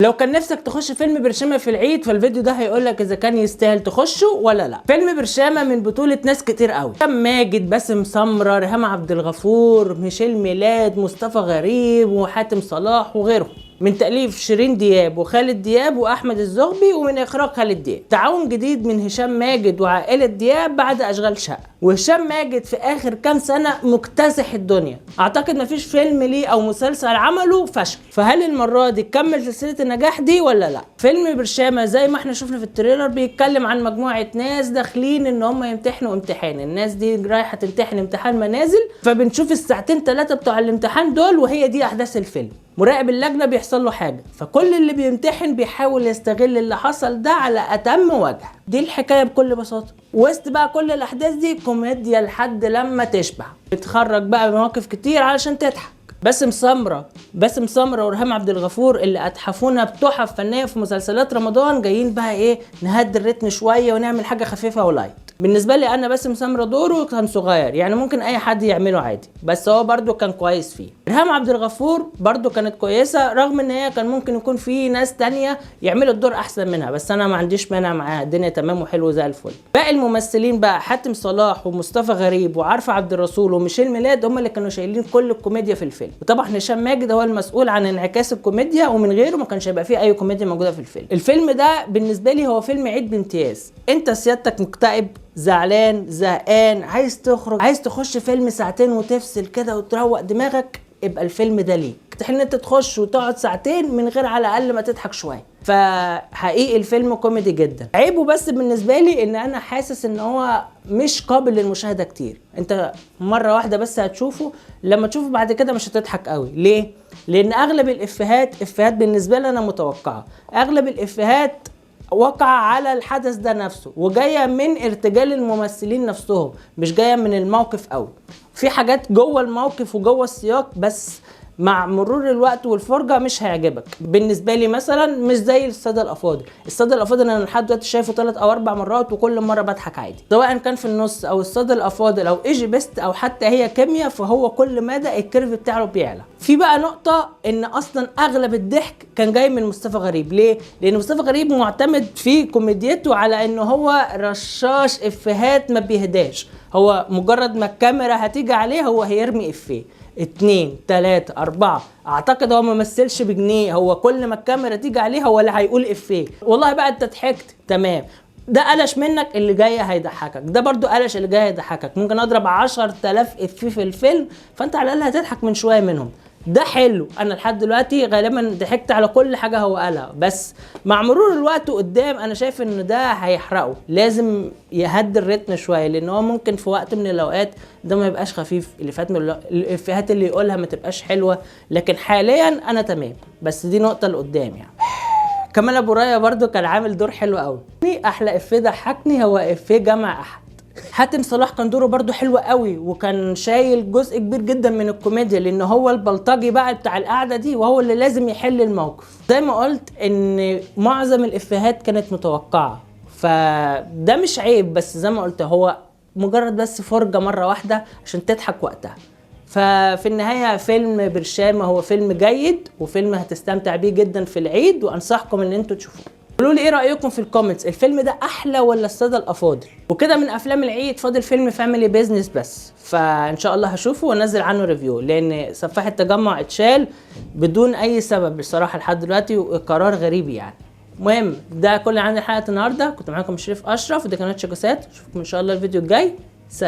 لو كان نفسك تخش فيلم برشامة في العيد فالفيديو ده هيقولك اذا كان يستاهل تخشه ولا لا. فيلم برشامة من بطولة ناس كتير قوي، هشام ماجد، باسم سمرة، ريهام عبد الغفور، ميشيل ميلاد، مصطفى غريب، وحاتم صلاح وغيرهم. من تأليف شيرين دياب وخالد دياب وأحمد الزغبي، ومن إخراج خالد دياب. تعاون جديد من هشام ماجد وعائلة دياب بعد أشغال شقة. وهشام ماجد في آخر كام سنة مكتسح الدنيا، أعتقد مفيش فيلم ليه أو مسلسل عمله فشل. فهل المرة دي تكمل سلسلة النجاح دي ولا لا؟ فيلم برشامة زي ما احنا شفنا في التريلر بيتكلم عن مجموعة ناس داخلين إن هم يمتحنوا امتحان. الناس دي رايحة تمتحن امتحان منازل، فبنشوف الساعتين 3 بتوع الامتحان دول، وهي دي أحداث الفيلم. مراقب اللجنة بيحصل له حاجة، فكل اللي بيمتحن بيحاول يستغل اللي حصل ده على أتم وجه. دي الحكاية بكل بساطة. وسط بقى كل الأحداث دي كوميديا لحد لما تشبع، بتخرج بقى مواقف كتير علشان تضحك. باسم سمرة وريهام عبد الغفور اللي اتحفونا بتحف فنية في مسلسلات رمضان، جايين بقى ايه، نهدي الريتم شوية ونعمل حاجة خفيفة ولايت. بالنسبة لي أنا باسم سمرة دوره كان صغير، يعني ممكن أي حد يعمله عادي، بس هو برضو كان كويس فيه. ريهام عبد الغفور برضو كانت كويسة، رغم إن هي كان ممكن يكون في ناس تانية يعملوا الدور أحسن منها، بس أنا ما عنديش مانع معاها، الدنيا تمام وحلو زي الفل. باقي الممثلين بقى حاتم صلاح ومصطفى غريب وعارفة عبد الرسول وميشيل ميلاد هم اللي كانوا شايلين كل الكوميديا في الفيلم. وطبعا هشام ماجد هو المسؤول عن انعكاس الكوميديا، ومن غيره ما كانش هيبقى فيه أي كوميديا موجودة في الفيلم. الفيلم ده بالنسبة لي هو فيلم عيد بامتياز. أنت سيادتك مكتئب، زعلان، زهقان، عايز تخرج، عايز تخش فيلم ساعتين وتفصل كده وتروق دماغك، يبقى الفيلم ده ليك. تحن ان انت تخش وتقعد ساعتين من غير على الاقل ما تضحك شويه. فحقيقي الفيلم كوميدي جدا. عيبه بس بالنسبه لي ان انا حاسس ان هو مش قابل للمشاهده كتير. انت مره واحده بس هتشوفه، لما تشوفه بعد كده مش هتضحك قوي. ليه؟ لان اغلب الافيهات بالنسبه لي انا متوقعه، اغلب الافيهات وقع على الحدث ده نفسه، وجايه من ارتجال الممثلين نفسهم، مش جايه من الموقف قوي. في حاجات جوه الموقف وجوه السياق، بس مع مرور الوقت والفرجه مش هيعجبك. بالنسبه لي مثلا مش زي الساده الافاضل انا لحد دلوقتي شايفه 3 أو 4 مرات وكل مره بضحك عادي، سواء كان في النص او الساده الافاضل او ايجي بيست او حتى هي كيمياء، فهو كل مدى الكيرف بتاعه بيعلى. في بقى نقطه ان اصلا اغلب الضحك كان جاي من مصطفى غريب. ليه؟ لان مصطفى غريب معتمد في كوميديته على انه هو رشاش افيهات ما بيهداش، هو مجرد ما الكاميرا هتيجي عليه هو هيرمي افيه 2 3 4. اعتقد هو ما مثلش بجنيه، هو كل ما الكاميرا تيجي عليه هو اللي هيقول افيه. والله بقى انت ضحكت تمام، ده قلش منك اللي جاي هيضحكك، ده برضو قلش اللي جاي هيضحكك. ممكن اضرب 10,000 افيه في الفيلم، فانت على الاقل هتضحك من شويه منهم. ده حلو. انا لحد دلوقتي غالبا ضحكت على كل حاجه هو قالها، بس مع مرور الوقت قدام انا شايف ان ده هيحرقه، لازم يهدي الريتم شويه، لان هو ممكن في وقت من الاوقات ده ما يبقاش خفيف، الافيهات اللي يقولها ما تبقاش حلوه. لكن حاليا انا تمام، بس دي نقطه لقدام يعني. كمال ابو رايه برضو كان عامل دور حلو قوي. احلى افيه ضحكني هو افيه جمع احد. حاتم صلاح كان دوره برضو حلو قوي، وكان شايل جزء كبير جدا من الكوميديا، لان هو البلطجي بقى بتاع القعده دي، وهو اللي لازم يحل الموقف. زي ما قلت ان معظم الافيهات كانت متوقعه، فده مش عيب، بس زي ما قلت هو مجرد بس فرجه مره واحده عشان تضحك وقتها. ففي النهايه فيلم برشامه هو فيلم جيد، وفيلم هتستمتع بيه جدا في العيد، وانصحكم ان انتوا تشوفوه. قولوا لي ايه رايكم في الكومنتس، الفيلم ده احلى ولا الساده الافاضل؟ وكده من افلام العيد فاضل فيلم فاميلي بيزنس بس، فان شاء الله هشوفه وانزل عنه ريفيو، لان سفاح التجمع اتشال بدون اي سبب بصراحه لحد دلوقتي، وقرار غريب يعني. المهم ده كل اللي عندي حلقه النهارده، كنت معاكم شريف اشرف ودي قناه شيكوسات. اشوفكم ان شاء الله الفيديو الجاي. سلام.